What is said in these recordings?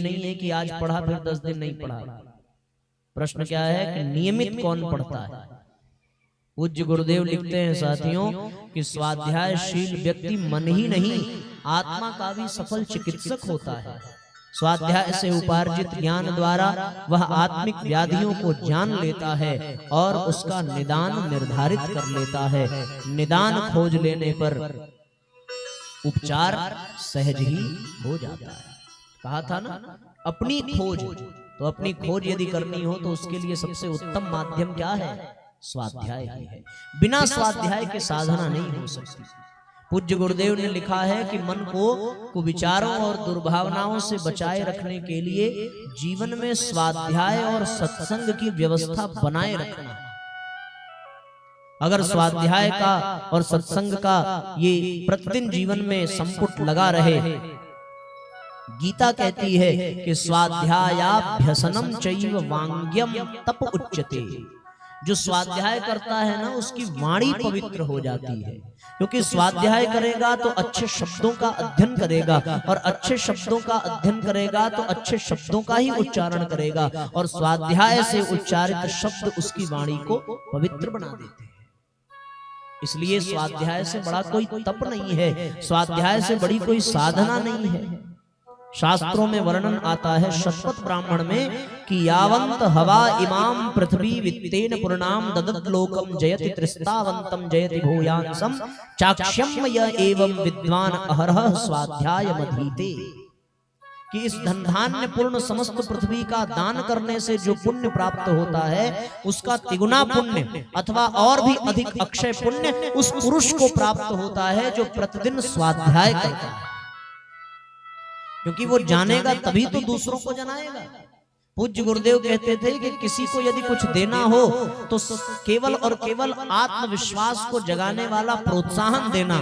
नहीं है कि आज पढ़ा फिर 10 दिन नहीं पढ़ा। प्रश्न क्या है कि नियमित कौन पढ़ता है। पूज्य गुरुदेव लिखते हैं साथियों कि स्वाध्यायशील व्यक्ति मन ही नहीं आत्मा का भी सफल चिकित्सक होता है। स्वाध्याय से उपार्जित ज्ञान द्वारा वह आत्मिक व्याधियों को जान लेता है और उसका निदान निर्धारित कर लेता है। निदान खोज लेने पर उपचार सहज ही हो जाता है। कहा था ना, अपनी खोज। तो अपनी खोज यदि करनी हो तो उसके लिए सबसे उत्तम माध्यम क्या है? स्वाध्याय ही है। बिना स्वाध्याय के साधना नहीं हो सकती। पूज्य गुरुदेव ने लिखा है कि मन को कुविचारों और दुर्भावनाओं से बचाए रखने के लिए जीवन में स्वाध्याय और सत्संग की व्यवस्था बनाए रखना है। अगर स्वाध्याय का और सत्संग का ये प्रतिदिन जीवन में संपुट लगा रहे, गीता कहती है कि स्वाध्यायाभ्यसनम चैव वांग्यम तप उच्यते। जो स्वाध्याय करता है ना, उसकी वाणी पवित्र हो जाती है, क्योंकि स्वाध्याय करेगा तो अच्छे शब्दों का अध्ययन करेगा, और अच्छे शब्दों का अध्ययन करेगा तो अच्छे शब्दों का ही उच्चारण करेगा, और स्वाध्याय से उच्चारित शब्द उसकी वाणी को पवित्र बना देते हैं। इसलिए स्वाध्याय से बड़ा कोई तप नहीं है, स्वाध्याय से बड़ी कोई साधना नहीं है। शास्त्रों में वर्णन आता है शतपथ ब्राह्मण में कि यावंत हवा इमाम पृथ्वी वित्तेन पूर्णाम ददत लोकम जयति त्रिस्तावंतम जयति भूयांसम चाक्ष्यम य एवं विद्वान अहरह स्वाध्याय मधीते। कि इस धनधान्य पूर्ण समस्त पृथ्वी का दान करने से जो पुण्य प्राप्त होता है, उसका तिगुना पुण्य अथवा और भी अधिक अक्षय पुण्य उस पुरुष को प्राप्त होता है जो प्रतिदिन स्वाध्याय करता है। क्योंकि वो जानेगा तभी तो दूसरों को जनाएगा। पूज्य गुरुदेव कहते थे कि किसी को यदि कुछ देना हो तो केवल और केवल आत्मविश्वास को जगाने वाला प्रोत्साहन देना।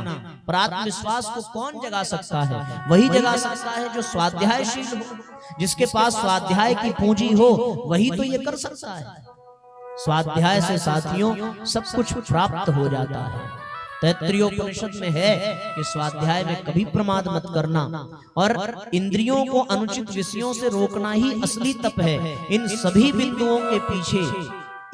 पर आत्मविश्वास को कौन जगा सकता है? वही जगा सकता है जो स्वाध्यायशील हो। जिसके पास स्वाध्याय की पूंजी हो वही तो ये कर सकता है। स्वाध्याय से साथियों सब कुछ प्राप्त हो जाता है। तैत्तरीयोपनिषद में है कि स्वाध्याय में कभी प्रमाद मत करना, और इंद्रियों को अनुचित विषयों से रोकना ही असली तप है। इन सभी बिंदुओं के पीछे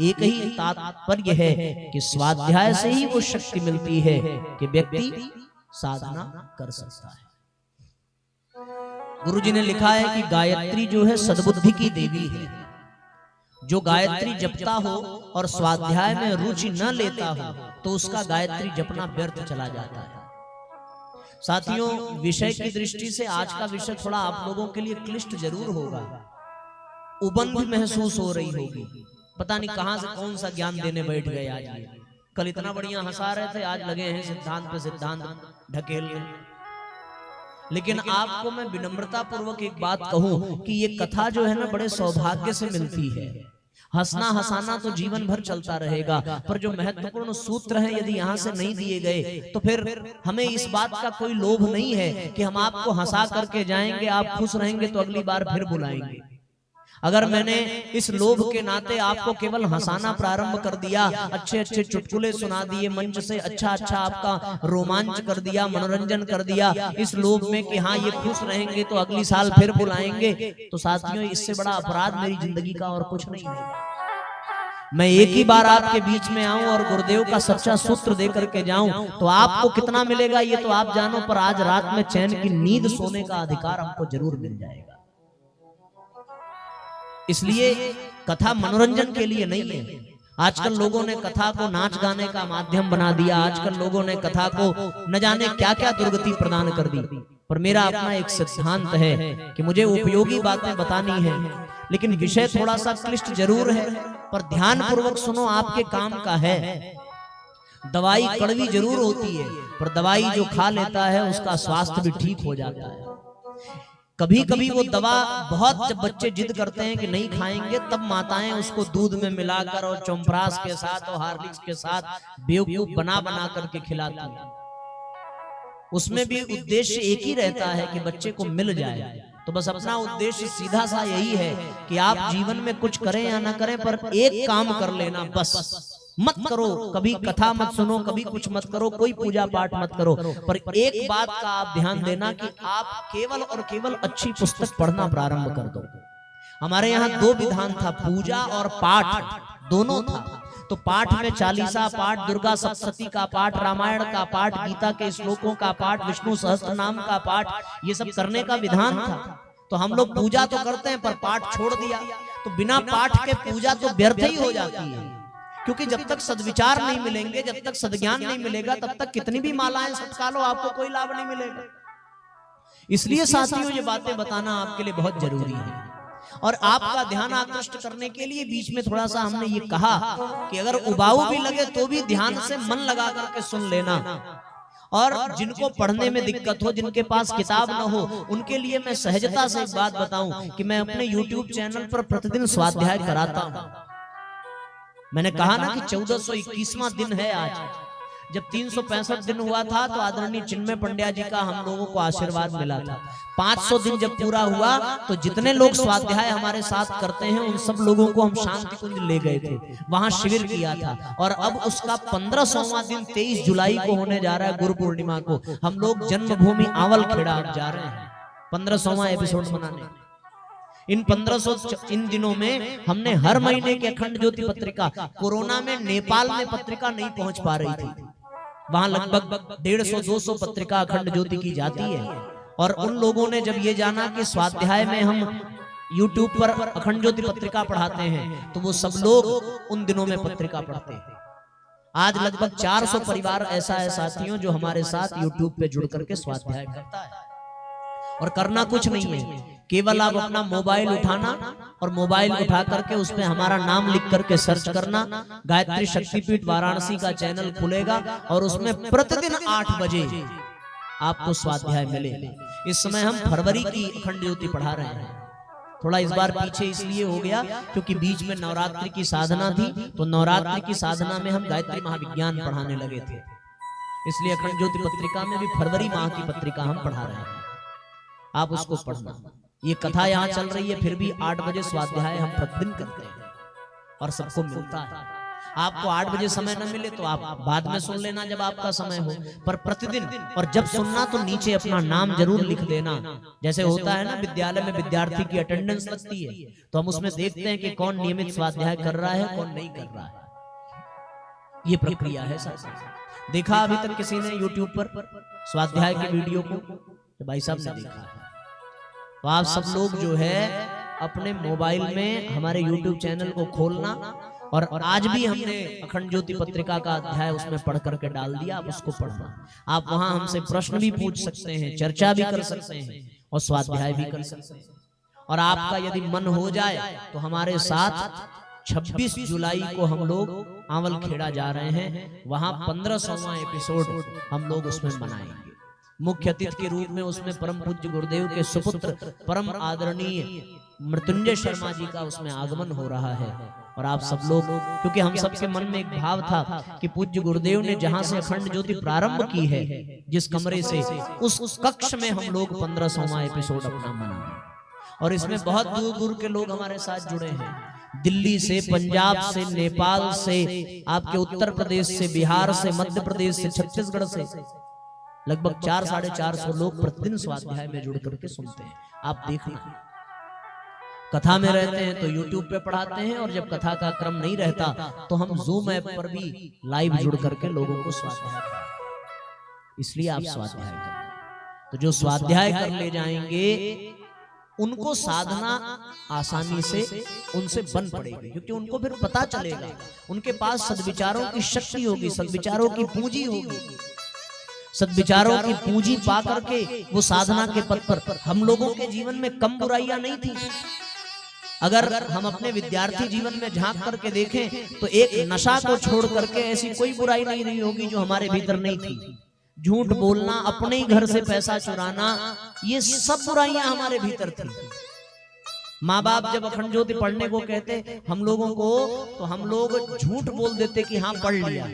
एक ही तात्पर्य है कि स्वाध्याय से ही वो शक्ति मिलती है कि व्यक्ति साधना कर सकता है। गुरुजी ने लिखा है कि गायत्री जो है सद्बुद्धि की देवी है। जो गायत्री जपता हो और स्वाध्याय में रुचि न लेता हो तो उसका गायत्री जपना व्यर्थ चला जाता है। साथियों, विषय की दृष्टि से आज का विषय थोड़ा आप लोगों के लिए क्लिष्ट जरूर होगा। उबन भी महसूस हो रही होगी, पता नहीं कहां से कौन सा ज्ञान देने बैठ गए आज ये। कल इतना बढ़िया हंसा रहे थे, आज लगे हैं सिद्धांत पे सिद्धांत ढकेलने। लेकिन आपको मैं विनम्रता पूर्वक एक बात कहूं कि ये कथा जो है ना, बड़े सौभाग्य से मिलती है। हंसना हंसाना तो जीवन भर चलता रहेगा, पर जो महत्वपूर्ण सूत्र हैं यदि यहाँ से नहीं दिए गए तो फिर हमें इस बात का कोई लोभ नहीं है कि हम आपको हंसा करके जाएंगे, आप खुश रहेंगे तो अगली बार फिर बुलाएंगे। अगर मैंने इस लोभ के नाते आपको केवल हंसाना प्रारंभ कर दिया, अच्छे अच्छे चुटकुले सुना दिए, मंच से अच्छा अच्छा आपका रोमांच कर दिया, मनोरंजन कर दिया, इस लोभ में कि हाँ ये खुश रहेंगे तो अगली साल फिर बुलाएंगे, तो साथियों इससे बड़ा अपराध मेरी जिंदगी का और कुछ नहीं है। मैं एक ही बार आपके बीच में आऊं और गुरुदेव का सच्चा सूत्र दे करके जाऊं तो आपको कितना मिलेगा ये तो आप जानो, पर आज रात में चैन की नींद सोने का अधिकार हमको जरूर मिल जाएगा। इसलिए कथा मनोरंजन के लिए नहीं है। आजकल लोगों ने कथा को नाच गाने का माध्यम बना दिया, आजकल लोगों ने कथा को न जाने क्या क्या दुर्गति प्रदान कर दी। पर मेरा अपना एक सिद्धांत है कि मुझे उपयोगी बातें बतानी है, लेकिन विषय थोड़ा सा क्लिष्ट जरूर है, पर ध्यान पूर्वक सुनो, आपके काम का है। दवाई कड़वी जरूर होती है, पर दवाई जो खा लेता है उसका स्वास्थ्य भी ठीक हो जाता है। कभी कभी वो दवा बहुत, जब बच्चे जिद करते हैं कि नहीं खाएंगे, तब माताएं उसको दूध में मिलाकर और चौंपरास के साथ और हार्लिक्स के साथ बेवकूफ बना बना करके खिलाती हैं। उसमें भी उद्देश्य एक ही रहता है कि बच्चे को मिल जाए। तो बस अपना उद्देश्य सीधा सा यही है कि आप जीवन में कुछ करें या ना करें, पर एक काम कर लेना बस। मत करो, कभी कथा मत सुनो, कभी कुछ मत करो, कोई पूजा पाठ मत करो, पर एक बात का आप ध्यान देना कि आप केवल और केवल अच्छी पुस्तक पढ़ना प्रारंभ कर दो। हमारे यहाँ दो विधान था, पूजा और पाठ, दोनों था। तो पाठ में चालीसा पाठ, दुर्गा सप्तशती का पाठ, रामायण का पाठ, गीता के श्लोकों का पाठ, विष्णु सहस्त्र नाम का पाठ, ये सब करने का विधान था। तो हम लोग पूजा तो करते हैं पर पाठ छोड़ दिया। तो बिना पाठ के पूजा तो व्यर्थ ही हो जाती है, क्योंकि जब तक सद्विचार नहीं मिलेंगे, जब तक सद्ज्ञान नहीं मिलेगा, तब तक कितनी भी मालाएं सटका लो, आपको कोई लाभ नहीं मिलेगा। इसलिए साथियों ये बातें बताना आपके लिए बहुत जरूरी है। और आपका ध्यान आकृष्ट करने के लिए बीच में थोड़ा सा हमने ये कहा कि अगर उबाऊ भी लगे तो भी ध्यान से मन लगा करके सुन लेना। और जिनको पढ़ने में दिक्कत हो, जिनके पास किताब न हो, उनके लिए मैं सहजता से एक बात बताऊं कि मैं अपने YouTube चैनल पर प्रतिदिन स्वाध्याय कराता हूं। मैंने कहा ना कि 1421वां दिन है आज। जब 365 दिन हुआ था तो आदरणीय चिन्मय पंड्या जी का हम लोगों को आशीर्वाद मिला था। 500 दिन जब पूरा हुआ तो जितने लोग स्वाध्याय हमारे साथ करते हैं उन सब लोगों को हम शांति कुंज ले गए थे, वहां शिविर किया था। और अब उसका 1500वां दिन 23 जुलाई को होने जा रहा है, गुरु पूर्णिमा को। हम लोग जन्मभूमि आवलखेड़ा जा रहे हैं 1500वां एपिसोड मनाने। इन 1500 इन दिनों में हमने हर महीने की अखंड ज्योति पत्रिका, कोरोना में नेपाल में पत्रिका नहीं पहुंच पा रही थी, वहां लगभग 150-200 पत्रिका अखंड ज्योति की जाती है। और उन लोगों ने जब ये जाना कि स्वाध्याय में हम YouTube पर अखंड ज्योति पत्रिका पढ़ाते हैं, तो वो सब लोग उन दिनों में पत्रिका पढ़ते हैं। आज लगभग 400 परिवार ऐसा है साथियों जो हमारे साथ YouTube पे जुड़ करके स्वाध्याय करता है। और करना कुछ नहीं है, केवल आप अपना मोबाइल उठाना और मोबाइल उठा करके उसमें हमारा नाम लिख करके सर्च करना। गायत्री शक्तिपीठ वाराणसी का चैनल खुलेगा और उसमें प्रतिदिन 8 बजे आपको स्वाध्याय मिले। इस समय हम फरवरी की अखंड ज्योति पढ़ा रहे हैं। थोड़ा इस बार पीछे इसलिए हो गया क्योंकि बीच में नवरात्रि की साधना थी, तो नवरात्रि की साधना में हम गायत्री महाविज्ञान पढ़ाने लगे थे, इसलिए अखंड ज्योति पत्रिका में भी फरवरी माह की पत्रिका हम पढ़ा रहे हैं। आप उसको पढ़ना। ये कथा यहाँ चल रही है, फिर भी 8 बजे स्वाध्याय हम प्रतिदिन करते हैं और सबको मिलता है। आपको 8 बजे समय न मिले तो आप बाद में सुन लेना जब आपका समय हो, पर प्रतिदिन। और जब सुनना तो नीचे अपना नाम जरूर लिख देना। जैसे होता है ना विद्यालय में विद्यार्थी की अटेंडेंस लगती है, तो हम उसमें देखते हैं कि कौन नियमित स्वाध्याय कर रहा है, कौन नहीं कर रहा है। ये प्रक्रिया है सर। देखा अभी तक किसी ने YouTube पर स्वाध्याय के वीडियो को? तो भाई साहब ने देखा है। तो आप सब लोग जो है अपने मोबाइल में हमारे YouTube चैनल को खोलना, और आज भी हमने अखंड ज्योति पत्रिका का अध्याय उसमें पढ़ करके डाल दिया, आप उसको पढ़ना। आप वहां हमसे प्रश्न भी पूछ सकते हैं, चर्चा भी कर सकते हैं और स्वाध्याय भी कर सकते हैं। और आपका यदि मन हो जाए तो हमारे साथ 26 जुलाई को हम लोग आवलखेड़ा जा रहे हैं, वहां 1500वां एपिसोड हम लोग उसमें मनाएंगे। मुख्य अतिथि के रूप में उसमें परम पूज्य गुरुदेव के सुपुत्र परम आदरणीय मृत्युंजय शर्मा जी का उसमें आगमन हो रहा है। और आप सब लोग, क्योंकि हम सबके मन में एक भाव था कि पूज्य गुरुदेव ने जहां से अखंड ज्योति प्रारंभ की है, जिस कमरे से, उस कक्ष में हम लोग 1500वां एपिसोड अपना मनाएं। और इसमें बहुत दूर दूर के लोग हमारे साथ जुड़े हैं, दिल्ली से, पंजाब से, नेपाल से, आपके उत्तर प्रदेश से, बिहार से, मध्य प्रदेश से, छत्तीसगढ़ से लगभग 400-450 लोग प्रतिदिन स्वाध्याय में जुड़ करके सुनते हैं। आप देखना, कथा में रहते हैं तो YouTube पे पढ़ाते हैं, और जब कथा का क्रम नहीं रहता तो हम Zoom ऐप पर भी लाइव जुड़ करके लोगों को स्वाध्याय कराते। इसलिए आप स्वाध्याय करें। तो जो स्वाध्याय कर ले जाएंगे उनको साधना आसानी से उनसे बन पड़ेगी, क्योंकि उनको फिर पता चलेगा, उनके पास सद्विचारों की शक्ति होगी, सद्विचारों की पूंजी होगी। सद्विचारों की पूंजी पा करके वो साधना के पथ पर, हम लोगों के जीवन में कम बुराइयां नहीं थी। अगर हम अपने विद्यार्थी जीवन में झांक करके देखें तो एक नशा को छोड़ करके ऐसी कोई बुराई नहीं रही होगी जो हमारे भीतर नहीं थी। झूठ बोलना, अपने ही घर से पैसा चुराना, ये सब बुराइयां हमारे भीतर थी। माँ बाप जब अखंड ज्योति पढ़ने को कहते हम लोगों को, तो हम लोग झूठ बोल देते कि हाँ पढ़ लिया।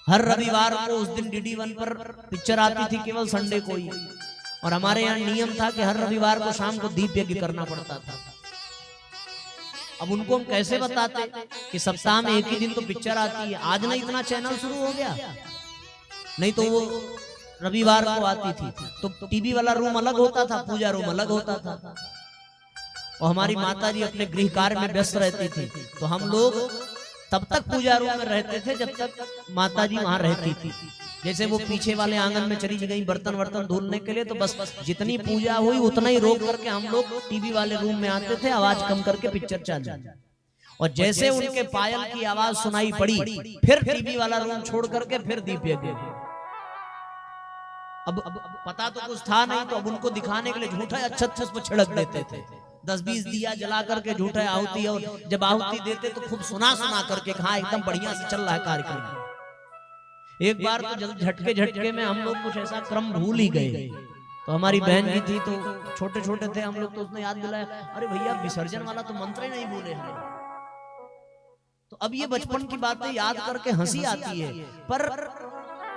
हर रविवार को उस दिन DD1 पर पिक्चर आती थी, केवल संडे को ही। और हमारे यहाँ नियम था कि हर रविवार को शाम को दीप यज्ञ करना पड़ता था। अब उनको हम कैसे बताते कि सप्ताह में एक ही दिन तो पिक्चर आती है, आज ना इतना चैनल शुरू हो गया, नहीं तो वो रविवार को आती थी तो टीवी वाला रूम अलग होता था, पूजा रूम अलग होता था, और हमारी माता जी अपने गृह कार्य में व्यस्त रहती थी, तो हम लोग तब तक पूजा रूम में रहते थे जब तक माता जी वहां रहती थी। जैसे वो पीछे वाले आंगन में चली गई बर्तन वर्तन धुलने के लिए, तो बस जितनी पूजा हुई उतना ही रोक करके हम लोग टीवी वाले रूम में आते थे, आवाज कम करके पिक्चर चालू, और जैसे उनके पायल की आवाज सुनाई पड़ी फिर टीवी वाला रूम छोड़ करके फिर दीप यज्ञ। अब पता तो कुछ था नहीं, तो अब उनको दिखाने के लिए झूठा अच्छे पर छिड़क देते थे, 10-20 दिया जला करके झूठा आहुति, और जब आहुति देते तो खूब सुना करके हाँ एकदम बढ़िया से चल रहा है कार्यक्रम। एक बार तो झटके में हम लोग कुछ ऐसा क्रम भूल ही गए, तो हमारी बहन जी थी, तो छोटे छोटे थे हम लोग, तो उसने याद दिलाया, अरे भैया विसर्जन वाला तो मंत्र ही नहीं बोले हैं। तो अब ये बचपन की बातें याद करके हंसी आती है, पर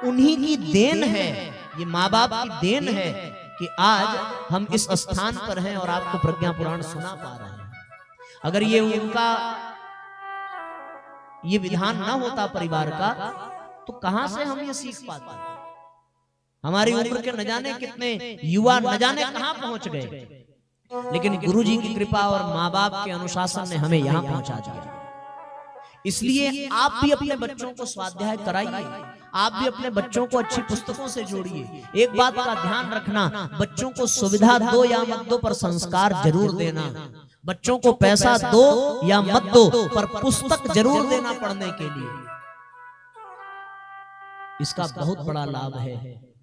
उन्हीं की देन है, ये माँ बाप की देन है कि आज हम इस स्थान पर हैं और आपको प्रज्ञा पुराण सुना पा रहे हैं। अगर ये उनका ये विधान ना होता परिवार का, तो कहां से हम ये सीख पाते? हमारी उम्र के न जाने कितने युवा न जाने कहां पहुंच गए, लेकिन गुरु जी की कृपा और माँ बाप के अनुशासन ने हमें यहां पहुंचा दिया। इसलिए आप भी अपने बच्चों को स्वाध्याय कराइए, आप भी अपने बच्चों को अच्छी पुस्तकों से जोड़िए। एक बात का ध्यान रखना, बच्चों को सुविधा दो या मत दो, पर संस्कार जरूर देना। बच्चों को पैसा दो या मत दो, पर पुस्तक जरूर देना पढ़ने के लिए। इसका बहुत बड़ा लाभ है।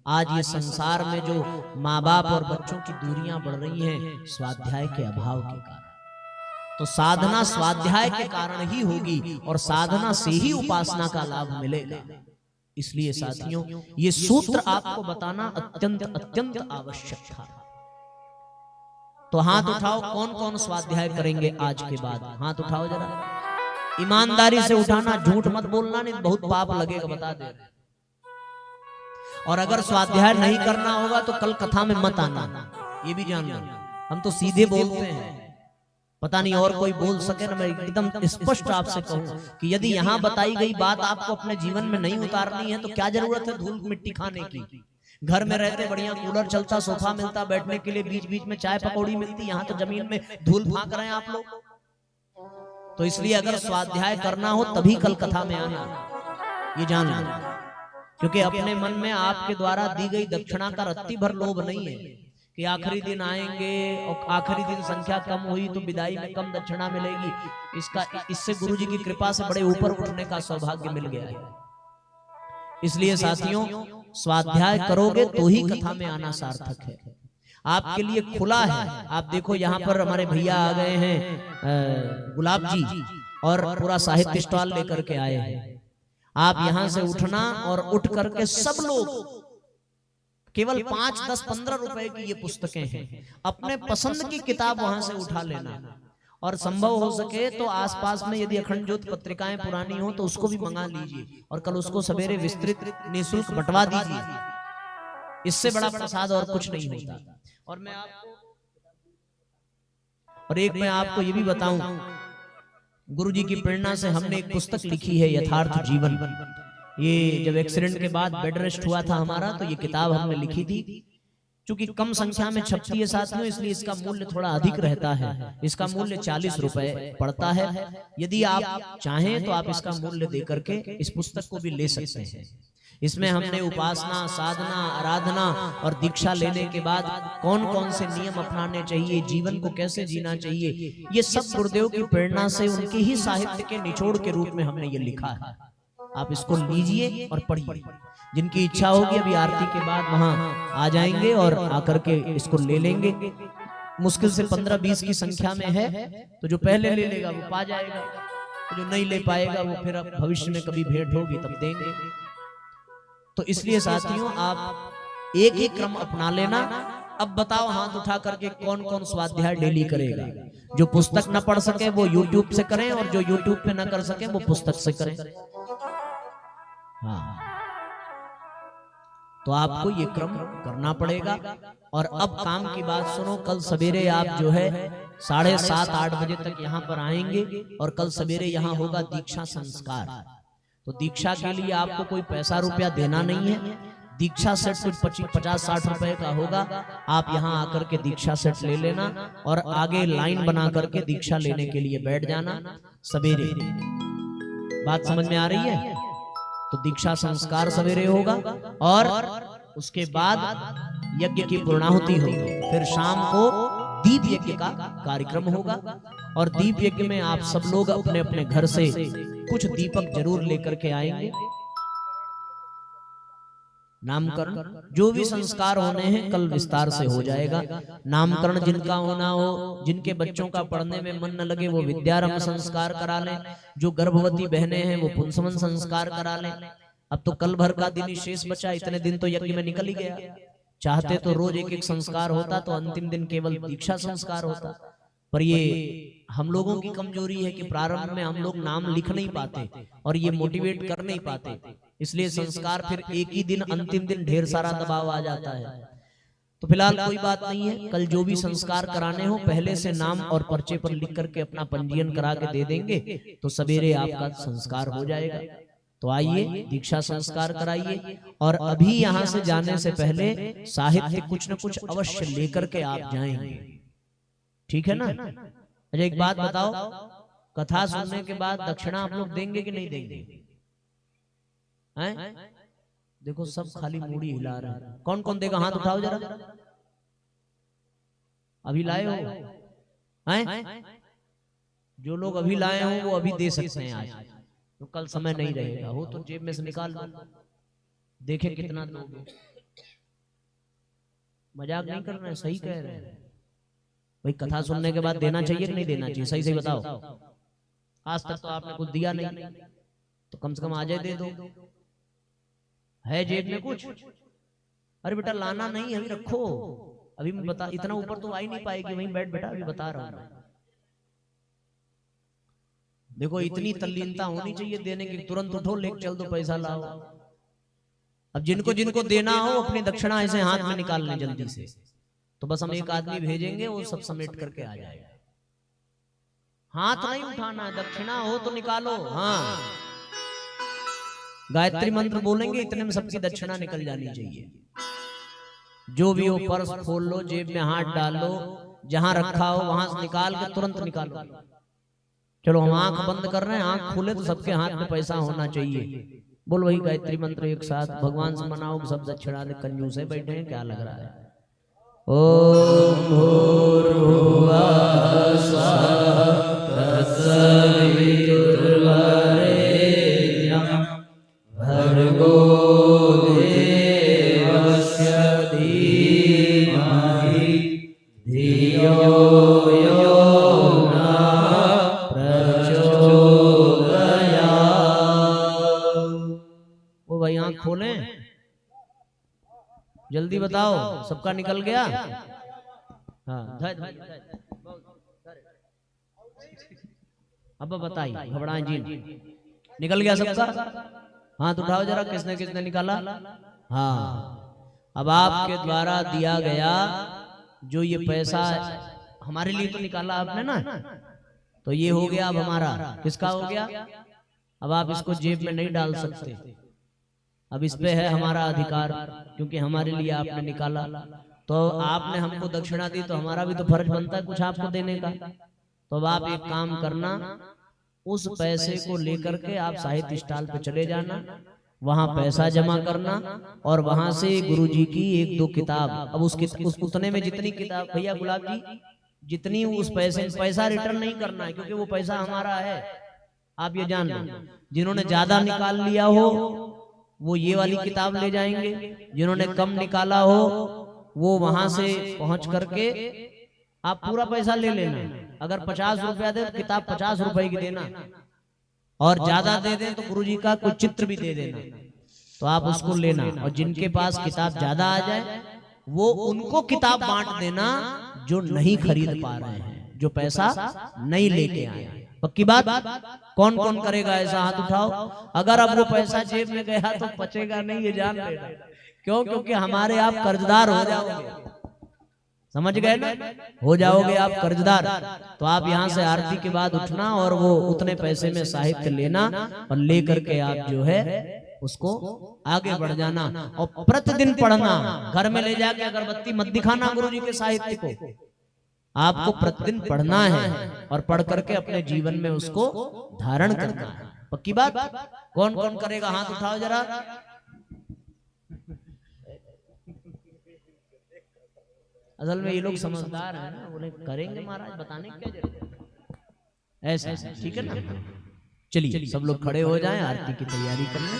आज ये संसार में जो माँ बाप और बच्चों की दूरियां बढ़ रही हैं, स्वाध्याय के अभाव के कारण। तो साधना स्वाध्याय के कारण ही होगी, और साधना से ही उपासना का लाभ मिलेगा। इसलिए साथियों, ये सूत्र आपको बताना अत्यंत अत्यंत आवश्यक था। तो हाथ उठाओ, कौन कौन स्वाध्याय करेंगे आज के बाद? हाथ उठाओ जरा, ईमानदारी से उठाना, झूठ मत बोलना, नहीं बहुत पाप लगेगा, बता दे। और अगर स्वाध्याय नहीं करना होगा तो कल कथा में मत आना, ये भी जान लो। हम तो सीधे बोलते हैं, पता नहीं और कोई बोल सके ना। मैं एकदम स्पष्ट आपसे कहूं कि यदि यहाँ बताई गई बात आपको अपने जीवन में नहीं उतारनी है, तो क्या जरूरत है धूल मिट्टी खाने की? घर में रहते बढ़िया कूलर चलता, सोफा मिलता बैठने के लिए, बीच बीच में चाय पकौड़ी मिलती, यहाँ तो जमीन में धूल फांक रहे हैं आप लोग। तो इसलिए अगर स्वाध्याय करना हो तभी कल कथा में आना, ये जान लो। क्योंकि अपने मन में आपके द्वारा दी गई दक्षिणा का रत्ती भर लोभ नहीं है कि आखिरी दिन आएंगे और आखिरी दिन संख्या कम हुई तो विदाई में कम दक्षिणा मिलेगी। इससे गुरु जी की कृपा से बड़े ऊपर उठने का सौभाग्य मिल गया है। इसलिए साथियों, स्वाध्याय करोगे तो ही कथा में आना सार्थक है। आपके लिए खुला है। आप देखो यहाँ पर हमारे भैया आ गए हैं गुलाब जी, और पूरा साहित्य स्टॉल लेकर के आए हैं। आप यहाँ से उठना और उठ करके सब लोग केवल 5, 10, 15 रुपए की ये पुस्तकें हैं, अपने पसंद की किताब वहां से उठा लेना। और संभव हो सके तो आसपास में यदि अखंड ज्योत पत्रिकाएं पुरानी हो तो उसको भी मंगा लीजिए, और कल उसको सवेरे विस्तृत निःशुल्क बंटवा दीजिए। इससे बड़ा प्रसाद और कुछ नहीं होता। और एक मैं आपको ये भी बताऊं, गुरु जी की प्रेरणा से हमने एक पुस्तक लिखी है, यथार्थ जीवन। ये जब एक्सीडेंट के बाद बेड रेस्ट हुआ था हमारा, तो ये किताब हमने लिखी थी। चूंकि कम संख्या में छपती है साथियों, इसलिए इसका मूल्य थोड़ा अधिक रहता है। इसका मूल्य 40 रुपए पड़ता है। यदि आप चाहें तो आप इसका मूल्य दे करके इस पुस्तक को भी ले सकते हैं। इसमें हमने उपासना, साधना, आराधना और दीक्षा लेने के बाद कौन कौन से नियम अपनाने चाहिए, जीवन को कैसे जीना चाहिए, ये सब गुरुदेव की प्रेरणा से उनके ही साहित्य के निचोड़ के रूप में हमने ये लिखा है। आप इसको लीजिए और पढ़िए। जिनकी इच्छा होगी अभी आरती के बाद वहां आ जाएंगे और आकर के इसको ले लेंगे। मुश्किल से 15-20 की संख्या में है, तो जो पहले ले लेगा वो पा जाएगा, तो जो नहीं ले पाएगा वो फिर भविष्य में कभी भेंट होगी तब देंगे। तो इसलिए साथियों, आप एक ही क्रम अपना लेना। अब बताओ हाथ उठा करके कौन कौन स्वाध्याय डेली करेगा? जो पुस्तक न पढ़ सके वो यूट्यूब से करें, और जो यूट्यूब पे न कर सके वो पुस्तक से करें। हाँ, तो आपको ये क्रम करना पड़ेगा। और अब काम की बात सुनो, कल सवेरे आप जो है 7:30-8 बजे तक यहाँ पर आएंगे और कल सवेरे यहाँ होगा दीक्षा संस्कार। तो दीक्षा के लिए आपको कोई पैसा रुपया देना नहीं है। दीक्षा सेट कुछ 50-60 रुपए का होगा। आप यहाँ आकर के दीक्षा सेट ले लेना और आगे लाइन बना करके दीक्षा लेने के लिए बैठ जाना सवेरे। बात समझ में आ रही है? तो दीक्षा संस्कार सवेरे होगा और उसके बाद यज्ञ की पूर्णाहुति होगी। फिर शाम को दीप यज्ञ का कार्यक्रम होगा और दीप यज्ञ में आप सब लोग अपने अपने घर से कुछ दीपक जरूर लेकर के आएंगे। नामकरण जो भी संस्कार होने हैं कल विस्तार से हो जाएगा। नामकरण जिनका होना हो, जिनके बच्चों का पढ़ने में मन न लगे वो विद्यारंभ संस्कार करा लें। जो गर्भवती बहनें हैं वो पुंसवन संस्कार करा लें। अब तो कल भर का दिन ही शेष बचा, इतने दिन तो यज्ञ में निकल ही गया। चाहते तो रोज एक एक संस्कार होता तो अंतिम दिन केवल दीक्षा संस्कार होता, पर ये हम लोगों की कमजोरी है कि प्रारंभ में हम लोग नाम लिख नहीं पाते और ये मोटिवेट कर नहीं पाते, इसलिए संस्कार फिर एक ही दिन अंतिम दिन ढेर सारा दबाव आ जाता है। तो फिलहाल कोई बात नहीं है, कल जो भी संस्कार कराने हो पहले से नाम और पर्चे पर लिख करके अपना पंजीयन करा के दे देंगे तो सवेरे आपका संस्कार हो जाएगा। तो आइए दीक्षा संस्कार कराइए और अभी यहाँ से जाने से पहले साहित्य कुछ न कुछ अवश्य लेकर के आप जाएंगे, ठीक है ना? अच्छा एक बात बताओ, कथा सुनने के बाद दक्षिणा आप लोग देंगे कि नहीं देंगे? हैं? देखो सब खाली मूड़ी हिला रहे हैं। कौन कौन देगा हाथ उठाओ जरा। अभी लाए हो? हैं? जो लोग अभी लाए हो वो अभी दे सकते हैं आज, तो कल समय नहीं रहेगा। हो तो जेब में से निकाल लो, देखे कितना दोगे। मजाक नहीं कर रहे हैं, सही कह रहे हैं भाई। कथा सुनने के बाद देना चाहिए कि नहीं देना चाहिए? सही सही बताओ। आज तक तो आपने कुछ दिया नहीं, तो कम से कम आज दे दो। है जेब में कुछ? अरे बेटा लाना नहीं, अभी रखो। अभी मैं बता, इतना ऊपर तो आ ही नहीं पाएगी, वहीं बैठ बेटा, अभी बता रहा हूं। देखो इतनी तल्लीनता होनी चाहिए देने की, तुरंत उठो लेके चल दो, पैसा लाओ। अब जिनको जिनको देना हो अपनी दक्षिणा ऐसे हाथ में निकाल लें जल्दी से, तो बस हम एक आदमी भेजेंगे वो सब समेट करके आ जाएगा। हाथ नहीं उठाना, दक्षिणा हो तो निकालो। हाँ गायत्री मंत्र बोलेंगे, इतने में सबकी दक्षिणा निकल जानी चाहिए। जो भी हो पर्स खोल लो, जेब में हाथ डाल लो, जहां रखा हो वहां से निकाल के तुरंत निकालो। चलो हम आंख बंद कर रहे हैं, आंख खोले तो सबके हाथ में पैसा होना चाहिए। बोलो वही गायत्री मंत्र एक साथ, भगवान से मनाओ, सब दक्षिणा दे। कंजूस है बैठे हैं, क्या लग रहा है? ओम भूर्भुवः स्वः तत्सवितुर्वरेण्यं भर्गो देवस्य धीमहि धियो यो नः प्रचोदयात्। वो भाई आँख खोलें, जल्दी बताओ, सबका निकल गया? हाँ अब बताइए, घबराएं जी। निकल गया सबका? हाथ उठाओ जरा, किसने किसने निकाला? हाँ अब आपके द्वारा दिया गया जो ये पैसा हमारे लिए तो निकाला आपने ना, तो ये हो गया अब हमारा। किसका हो गया? अब आप इसको जेब में नहीं डाल सकते, अब इस पे है हमारा अधिकार, क्योंकि हमारे लिए आपने निकाला। तो आपने हमको दक्षिणा दी तो हमारा भी तो फर्ज बनता है कुछ आपको देने का। तो अब आप एक काम करना, उस पैसे को लेकर के आप साहित्य स्टॉल पे चले जाना, वहां पैसा जमा करना और वहां से गुरुजी की 1-2 किताब, अब उस उतने में जितनी किताब, भैया गुलाब जी जितनी उस पैसा रिटर्न नहीं करना है, क्योंकि वो पैसा हमारा है। आप ये जान लो, जिन्होंने ज्यादा निकाल लिया हो वो ये वाली किताब ले जाएंगे, जिन्होंने कम निकाला हो वो वहां से पहुंच करके आप पूरा पैसा ले लेना। अगर 50 रुपया दे तो किताब 50 रुपए की देना, और ज्यादा दे दें तो गुरुजी का कोई चित्र भी दे देना, तो आप उसको लेना। और जिनके पास किताब ज्यादा आ जाए वो उनको किताब बांट देना जो नहीं खरीद पा रहे हैं, जो पैसा नहीं लेके आए। पक्की बात? कौन कौन करेगा ऐसा? हाथ उठाओ। अगर अब वो पैसा जेब में गया तो बचेगा नहीं, ये जान लेना। क्यों? क्योंकि हमारे आप कर्जदार हो जाओगे। समझ गए ना? हो जाओगे आप कर्जदार, तो आप यहाँ से आरती के बाद उठना और वो उतने पैसे में साहित्य लेना और लेकर के आप जो है उसको आगे बढ़ जाना और प्रतिदिन पढ़ना। घर में ले जाके अगरबत्ती मत दिखाना गुरुजी के साहित्य को, आपको प्रतिदिन पढ़ना है और पढ़ करके अपने जीवन में उसको धारण करना है। पक्की बात? कौन कौन करेगा हाथ उठाओ जरा। असल में ये लोग समझदार हैं ना, उन्हें करेंगे महाराज, बताने की क्या जरूरत है। ऐसा ठीक है ना? चलिए सब लोग खड़े हो जाएं, आरती की तैयारी कर लें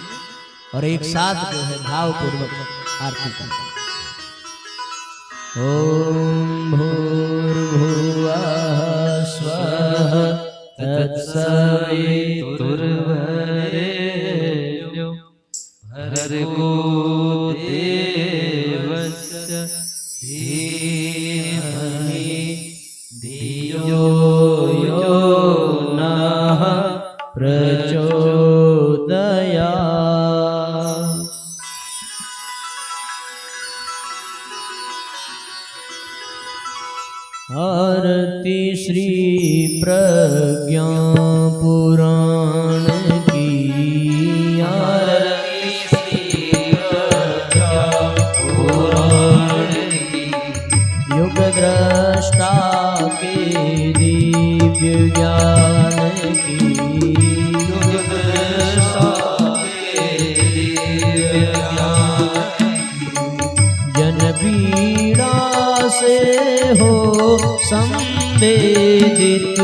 और एक साथ जो है भावपूर्वक आरती करें। ओम भूर्भुवः स्वः तत्सवितुर्वरेण्यं भर्गो देवस्य धीमहि धियो यो नः प्रचोदयात्। आरती श्री प्रज्ञा पुराण की, आरती श्री प्रज्ञा पुराण की, युग दृष्टा के दिव्य ज्ञान की, युग दृष्टा के दिव्य ज्ञान की, जन पीड़ा से हो संवेदित,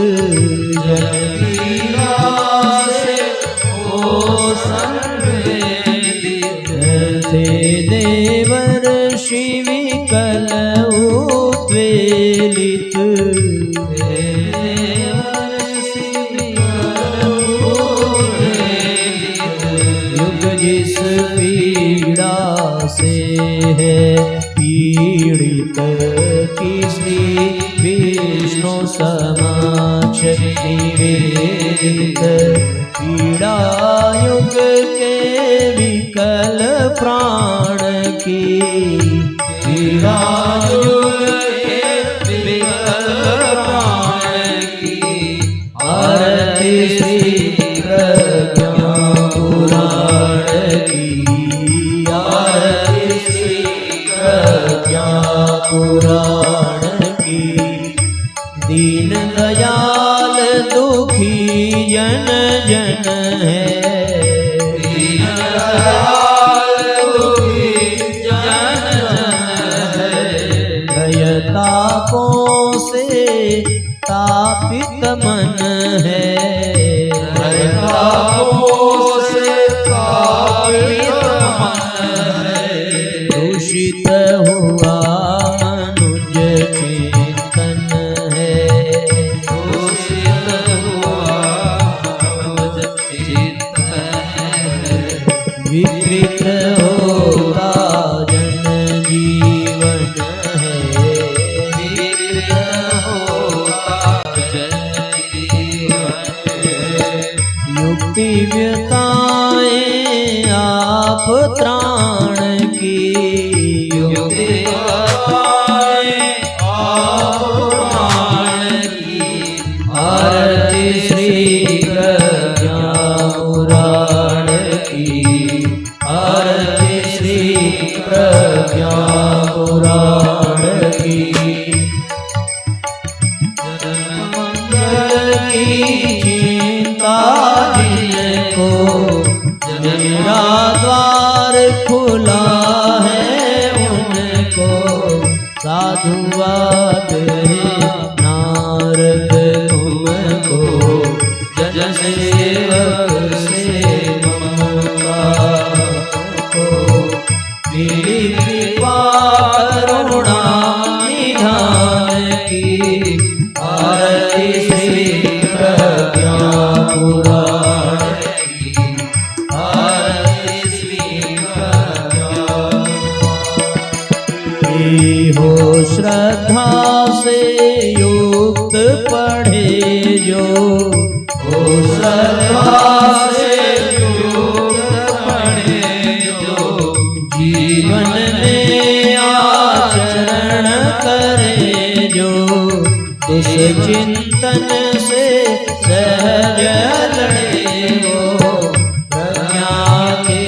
जन पीड़ा से हो संवेदित, थे देवर शिव कल उद्वेलित, देवर शिव युग जिस पीड़ा से है पीड़ित, की श्री विष्णु समक्ष निवेदित, पीड़ा युग के विकल प्राण की, पीड़ा युग के विकल प्राण की, आरती श्री प्रज्ञा पुराण की, आरती श्री प्रज्ञा पुराण की, दीन दयाल दुखी जन जन है, दीन दयाल दुखी जन जन है, दयतापों से तापित मन है, दयतापों से तापित मन है, दूषित हुआ मनुज चिंतन है, दूषित हुआ मनुज चिंतन है, विकृत होता जन जीवन है, विकृत होता जन जीवन है, युक्ति व्यताएं आप त्राण की, युक्ति व्यताएं आप प्राण की, आरती श्री प्रज्ञा पुराण की, आरती श्री प्रज्ञा पुराण की, जन मंगल की चिंता जिनको, मेरा द्वार खुला है उनको, साधुवाद है नारद तुमको, जन सेवक से ममता को, मेरी कृपा करुणा निधान की, आरती श्री प्रज्ञा पुराण की, आरती श्री प्रज्ञा। हो श्रद्धा से युक्त पढ़े जो, हो श्रद्धा से युक्त पढ़े जो, जीवन में आचरण करे चिंतन से सहज लड़े वो, प्रज्ञा के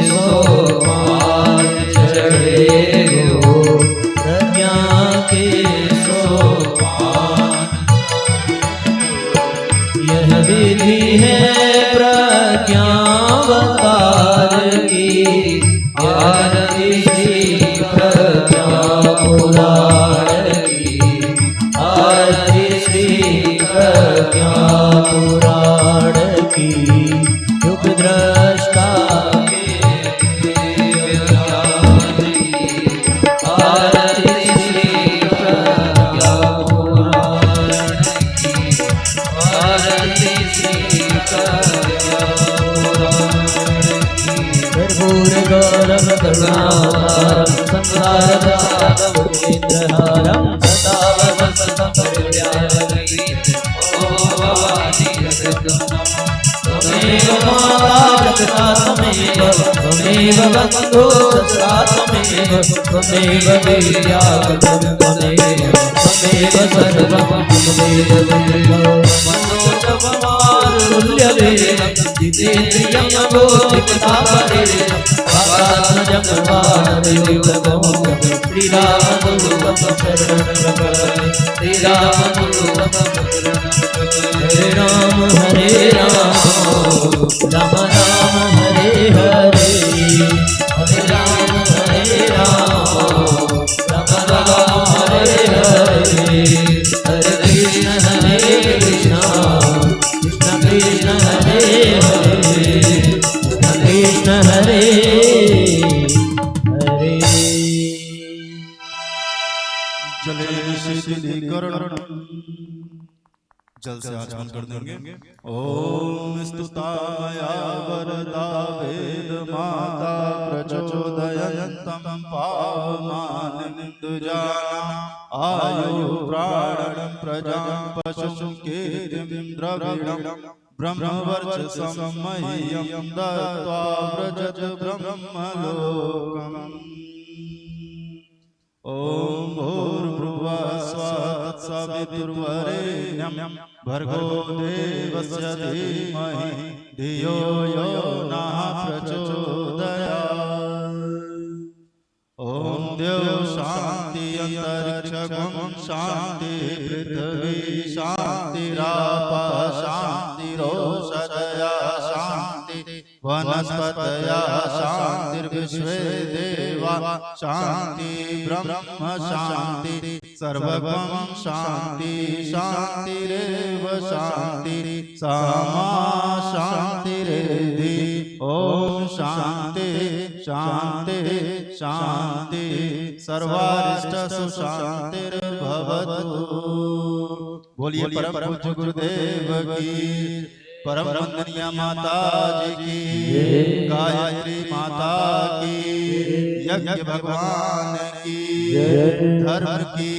सोपान चढ़े वो, प्रज्ञा के सोपान। यह विधि है प्रज्ञावतार की, आरती श्री प्रज्ञा पुराण की, आरती श्री प्रज्ञा पुराण की। युग दृष्टा के ज्ञान की, आरती श्री प्रज्ञा पुराण की, आरती श्री प्रज्ञा पुराण की। भूर गौरव करुणावतारं संसारसागरं मुनीन्द्रहारं सदा वसन्तं हृदयारविन्दे। ॐ भवानी सद्गुणं त्वमेव माता जगता त्वमेव, त्वमेव बन्धो सदा त्वमेव, त्वमेव विद्या त्वमेव, त्वमेव सर्वं त्वमेव त्वमेव। मनोजवमारुल्यवेगं जितेन्द्रियं बोधिकतापरेणं, वातात्मजं वानरयुगमोहं श्रीरामदूतं शरणं प्रपद्ये, श्रीरामदूतं शरणं प्रपद्ये। हरे राम राम राम हरे हरे, हरे राम राम हरे हरे। हरे कृष्ण कृष्ण कृष्ण हरे हरे, कृष्ण हरे हरे। जले शीतलीकरण, जल से आचमन कर देंगे। ओम स्तुतामया वरदा वेद माता प्रचोदयन्तं पावमानं दुजाना, आयु प्राणं प्रजां पशुं कीर्तिं द्रविणं, ब्रह्मवर्चसं मह्यं दत्त्वा व्रजत ब्रह्मलोकम्। ओम भूर्भुवः स्वः तत्सवितुर्वरेण्यं भर्गो देवस्य धीमहि धियो यो नः प्रचोदयात्। ओम देव शांति अंतरिक्षं शांति पृथ्वी शांतिरापः शांतिरोषधयः शांति वनस्पतयः शांतिर्विश्वे देवा शांति ब्रह्म शांति सर्वं शांति शांतिरेव शांति सामा शांतिरेधि। ओम शांति शांति शांति सर्वारिष्ट सुशांतिर्भवतु। बोलिए परम पूज्य गुरुदेव की, परम वंदनीय माता जी की, गायत्री माता की, यज्ञ भगवान की, धर्म की।